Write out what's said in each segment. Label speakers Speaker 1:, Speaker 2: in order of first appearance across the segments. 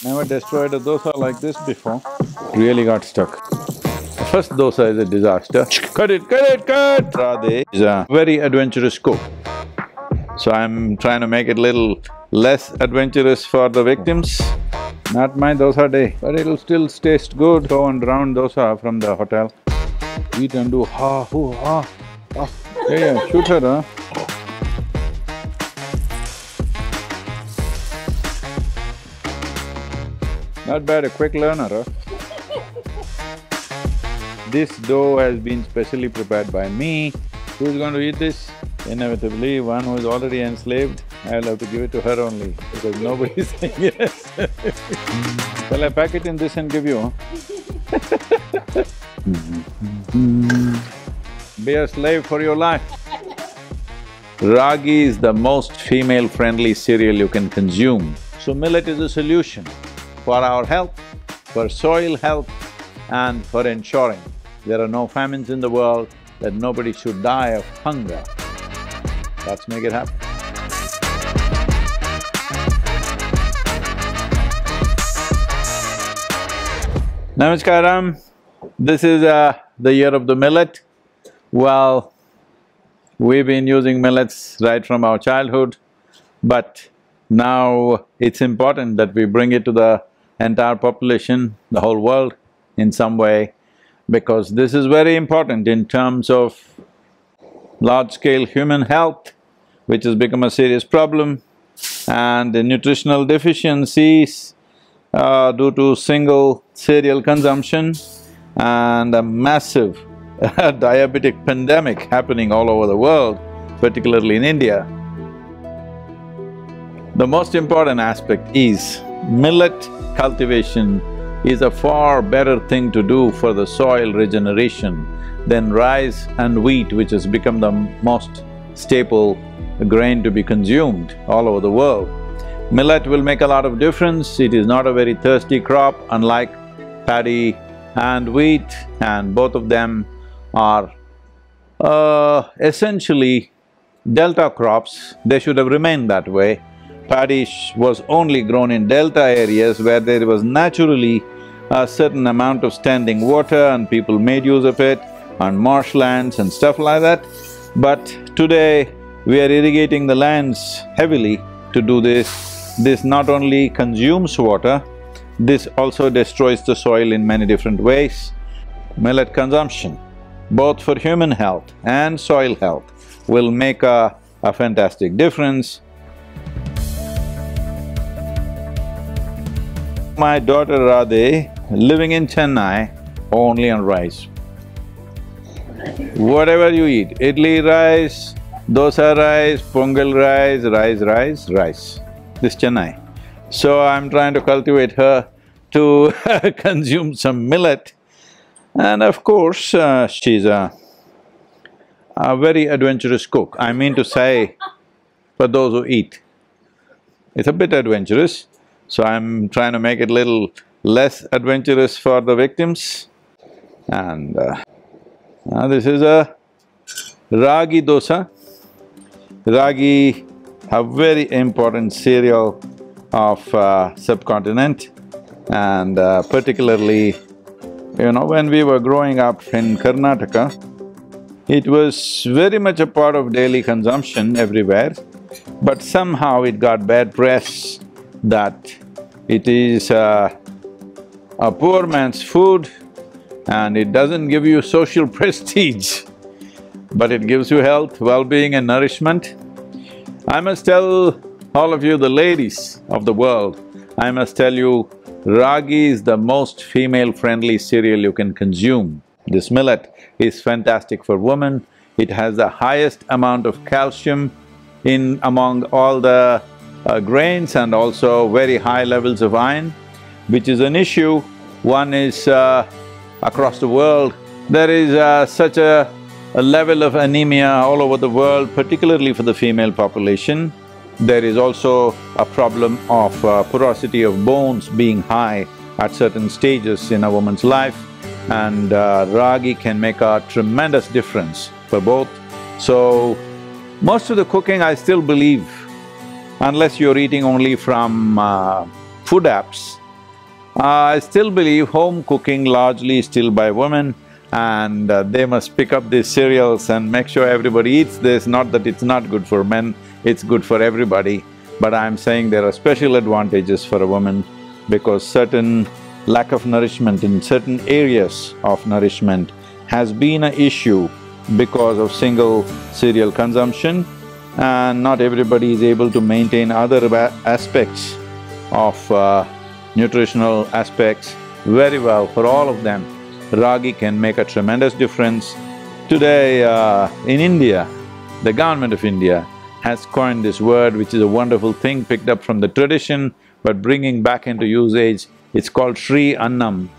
Speaker 1: Never destroyed a dosa like this before. Really got stuck. The first dosa is a disaster. Cut it, cut it, cut! Radhe is a very adventurous cook. So I'm trying to make it little less adventurous for the victims. Not my dosa day, but it'll still taste good. Go and round dosa from the hotel. Eat and do ha, hoo, ha, ha. Yeah, shoot her, huh? Not bad, a quick learner, huh? This dough has been specially prepared by me. Who's going to eat this? Inevitably, one who is already enslaved. I'll have to give it to her only, because nobody's saying yes. Shall I pack it in this and give you, huh? Be a slave for your life. Ragi is the most female-friendly cereal you can consume. So millet is a solution for our health, for soil health, and for ensuring there are no famines in the world, that nobody should die of hunger. Let's make it happen. Namaskaram. This is the year of the millet. Well, we've been using millets right from our childhood, but now it's important that we bring it to the entire population, the whole world in some way, because this is very important in terms of large-scale human health, which has become a serious problem, and the nutritional deficiencies due to single cereal consumption and a massive diabetic pandemic happening all over the world, particularly in India. The most important aspect is millet cultivation is a far better thing to do for the soil regeneration than rice and wheat, which has become the most staple grain to be consumed all over the world. Millet will make a lot of difference. It is not a very thirsty crop, unlike paddy and wheat, and both of them are essentially delta crops. They should have remained that way. Paddy was only grown in delta areas where there was naturally a certain amount of standing water and people made use of it, on marshlands and stuff like that. But today, we are irrigating the lands heavily to do this. This not only consumes water, this also destroys the soil in many different ways. Millet consumption, both for human health and soil health, will make a fantastic difference. My daughter Radhe, living in Chennai, only on rice. Whatever you eat, idli rice, dosa rice, pongal rice, rice. This Chennai. So I'm trying to cultivate her to consume some millet. And of course, she's a very adventurous cook. I mean to say, for those who eat. It's a bit adventurous, so I'm trying to make it little less adventurous for the victims. And this is a ragi dosa. Ragi, a very important cereal of subcontinent, and particularly, you know, when we were growing up in Karnataka, it was very much a part of daily consumption everywhere, but somehow it got bad press that it is a poor man's food and it doesn't give you social prestige, but it gives you health, well-being and nourishment. I must tell all of you, the ladies of the world, I must tell you, ragi is the most female-friendly cereal you can consume. This millet is fantastic for women. It has the highest amount of calcium in among all the grains, and also very high levels of iron, which is an issue. One is across the world, there is such a level of anemia all over the world, particularly for the female population. There is also a problem of porosity of bones being high at certain stages in a woman's life, and ragi can make a tremendous difference for both. So, most of the cooking I still believe unless you're eating only from food apps. I still believe home cooking largely is still by women, and they must pick up these cereals and make sure everybody eats this. Not that it's not good for men, it's good for everybody. But I'm saying there are special advantages for a woman because certain lack of nourishment in certain areas of nourishment has been an issue because of single cereal consumption, and not everybody is able to maintain other aspects of nutritional aspects very well. For all of them, ragi can make a tremendous difference. Today, in India, the government of India has coined this word, which is a wonderful thing picked up from the tradition, but bringing back into usage. It's called Sri Annam.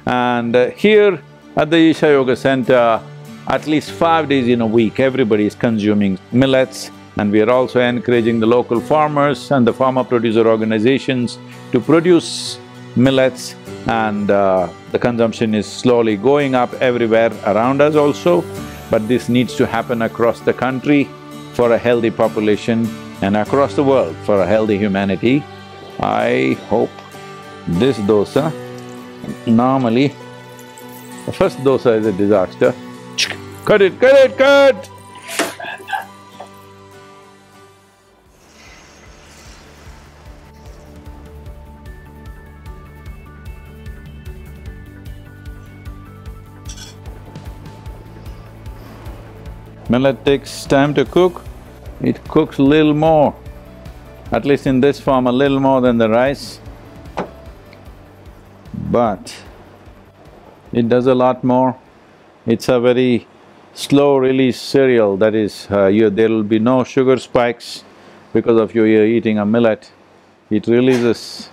Speaker 1: And here at the Isha Yoga Center, at least 5 days in a week, everybody is consuming millets, and we are also encouraging the local farmers and the farmer producer organizations to produce millets, and the consumption is slowly going up everywhere around us also. But this needs to happen across the country for a healthy population and across the world for a healthy humanity. I hope this dosa, normally the first dosa is a disaster. Cut it, cut it, cut! Millet takes time to cook, it cooks a little more, at least in this form a little more than the rice, but it does a lot more. It's a very slow release cereal, that is, there will be no sugar spikes because of you eating a millet. It releases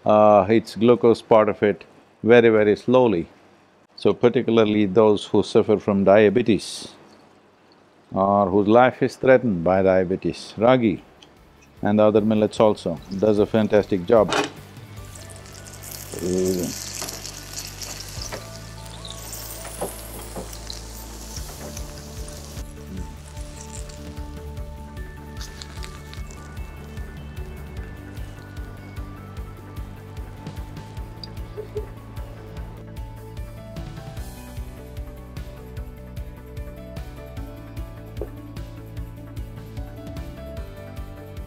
Speaker 1: its glucose part of it very, very slowly. So particularly those who suffer from diabetes or whose life is threatened by diabetes, ragi and other millets also does a fantastic job.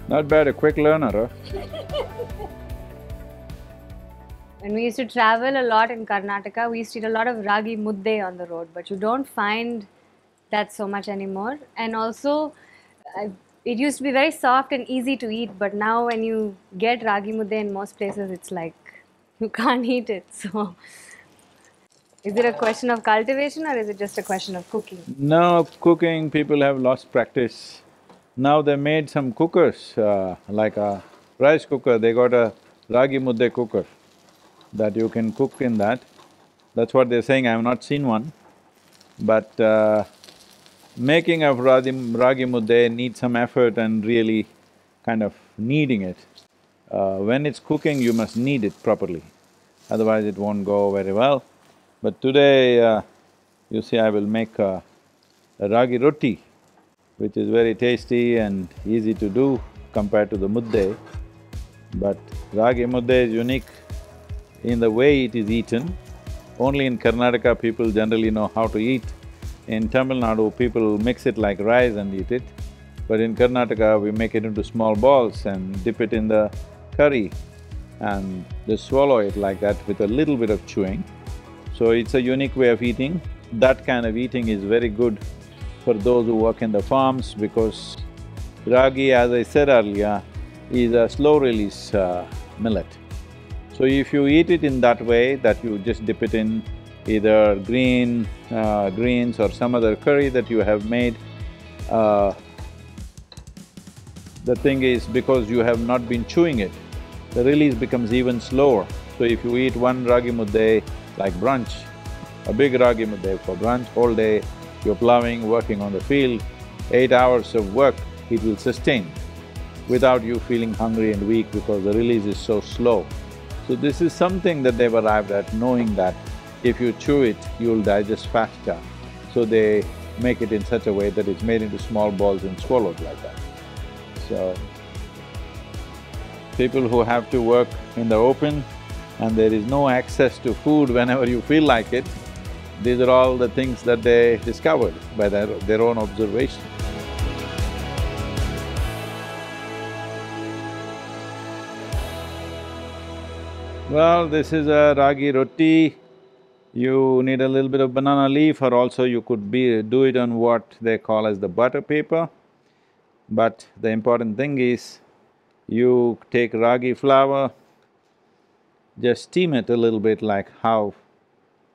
Speaker 1: Not bad, a quick learner, huh?
Speaker 2: When we used to travel a lot in Karnataka, we used to eat a lot of ragi mudde on the road, but you don't find that so much anymore. And also, it used to be very soft and easy to eat, but now when you get ragi mudde in most places, it's like you can't eat it. So, is it a question of cultivation or is it just a question of cooking?
Speaker 1: No, cooking, people have lost practice. Now they made some cookers, like a rice cooker, they got a ragi mudde cooker that you can cook in that. That's what they're saying, I have not seen one. But making of ragi mudde needs some effort and really kind of kneading it. When it's cooking, you must knead it properly, otherwise it won't go very well. But today, you see, I will make a ragi roti, which is very tasty and easy to do compared to the mudde. But ragi mudde is unique in the way it is eaten. Only in Karnataka people generally know how to eat. In Tamil Nadu, people mix it like rice and eat it. But in Karnataka, we make it into small balls and dip it in the curry and just swallow it like that with a little bit of chewing. So it's a unique way of eating. That kind of eating is very good for those who work in the farms, because ragi, as I said earlier, is a slow-release millet. So if you eat it in that way, that you just dip it in either greens or some other curry that you have made, the thing is, because you have not been chewing it, the release becomes even slower. So if you eat one ragi mudde like brunch, a big ragi mudde for brunch, whole day you're plowing, working on the field, 8 hours of work, it will sustain without you feeling hungry and weak because the release is so slow. So this is something that they've arrived at, knowing that if you chew it, you'll digest faster. So they make it in such a way that it's made into small balls and swallowed like that. So people who have to work in the open and there is no access to food whenever you feel like it, these are all the things that they discovered by their own observation. Well, this is a ragi roti. You need a little bit of banana leaf, or also you could do it on what they call as the butter paper. But the important thing is, you take ragi flour, just steam it a little bit like how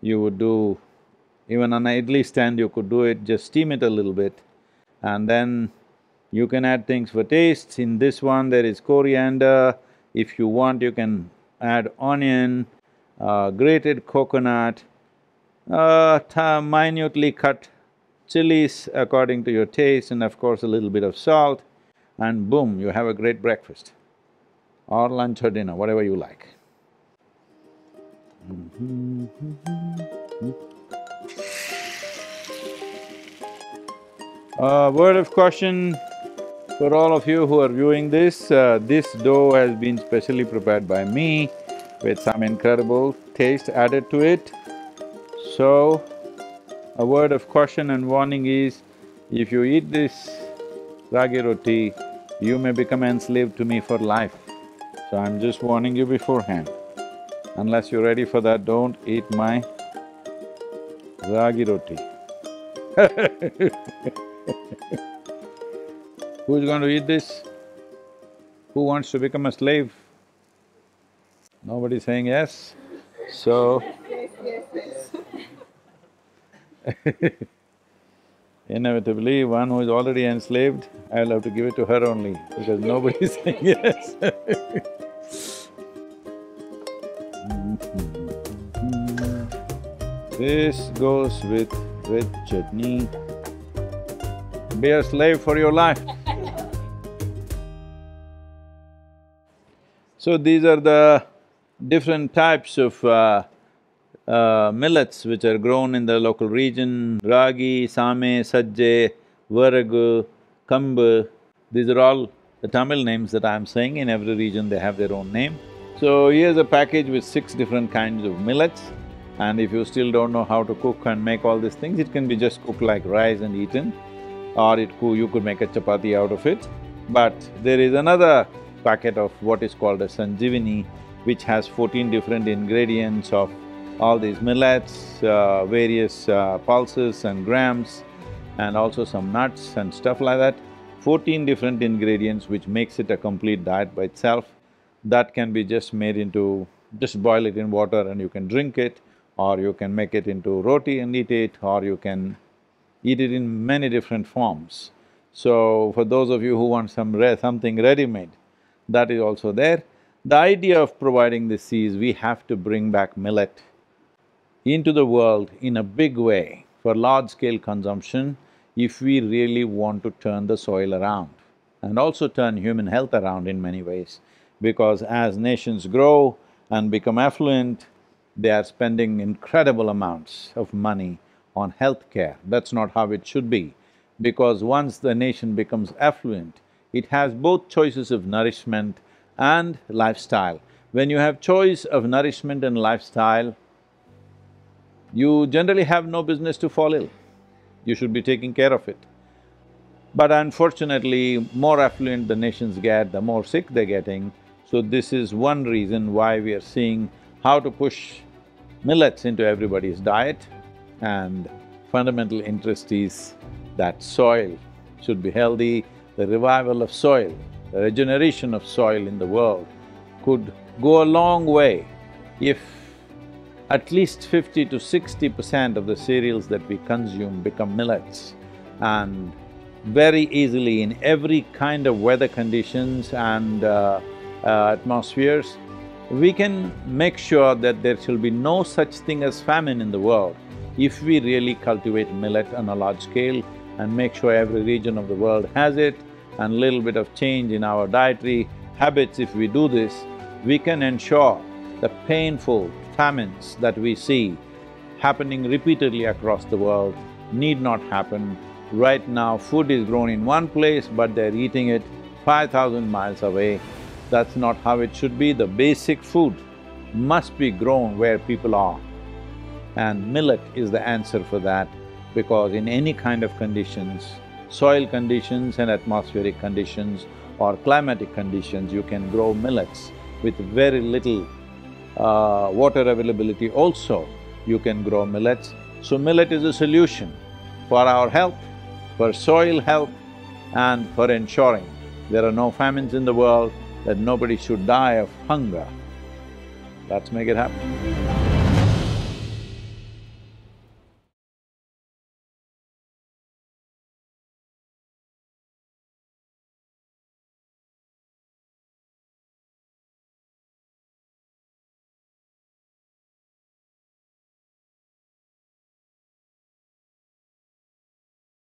Speaker 1: you would do, even on an idli stand you could do it, just steam it a little bit. And then you can add things for taste. In this one there is coriander. If you want, you can add onion, grated coconut, minutely cut chilies according to your taste, and of course a little bit of salt, and boom, you have a great breakfast or lunch or dinner, whatever you like. Word of caution for all of you who are viewing this, this dough has been specially prepared by me with some incredible taste added to it. So, a word of caution and warning is, if you eat this ragi roti, you may become enslaved to me for life. So I'm just warning you beforehand. Unless you're ready for that, don't eat my ragi roti. Who's going to eat this? Who wants to become a slave? Nobody's saying yes, so… Inevitably, one who is already enslaved, I'll have to give it to her only, because nobody's saying yes. This goes with chutney. Be a slave for your life. So these are the different types of millets which are grown in the local region: ragi, same, sajje, varagu, kambu. These are all the Tamil names that I'm saying. In every region they have their own name. So here's a package with 6 different kinds of millets, and if you still don't know how to cook and make all these things, it can be just cooked like rice and eaten, or you could make a chapati out of it. But there is another packet of what is called a sanjivini, which has 14 different ingredients of all these millets, various pulses and grams, and also some nuts and stuff like that. 14 different ingredients which makes it a complete diet by itself. That can be just made into… just boil it in water and you can drink it, or you can make it into roti and eat it, or you can eat it in many different forms. So, for those of you who want something ready-made, that is also there. The idea of providing this is, we have to bring back millet into the world in a big way for large-scale consumption if we really want to turn the soil around and also turn human health around in many ways. Because as nations grow and become affluent, they are spending incredible amounts of money on healthcare. That's not how it should be, because once the nation becomes affluent, it has both choices of nourishment and lifestyle. When you have choice of nourishment and lifestyle, you generally have no business to fall ill. You should be taking care of it. But unfortunately, more affluent the nations get, the more sick they're getting. So this is one reason why we are seeing how to push millets into everybody's diet, and fundamental interest is that soil should be healthy. The revival of soil, the regeneration of soil in the world could go a long way if at least 50 to 60% of the cereals that we consume become millets. And very easily in every kind of weather conditions and atmospheres, we can make sure that there shall be no such thing as famine in the world if we really cultivate millet on a large scale and make sure every region of the world has it, and little bit of change in our dietary habits. If we do this, we can ensure the painful famines that we see happening repeatedly across the world need not happen. Right now, food is grown in one place, but they're eating it 5,000 miles away. That's not how it should be. The basic food must be grown where people are. And millet is the answer for that, because in any kind of conditions, soil conditions and atmospheric conditions or climatic conditions, you can grow millets. With very little water availability also, you can grow millets. So millet is a solution for our health, for soil health, and for ensuring there are no famines in the world, that nobody should die of hunger. Let's make it happen.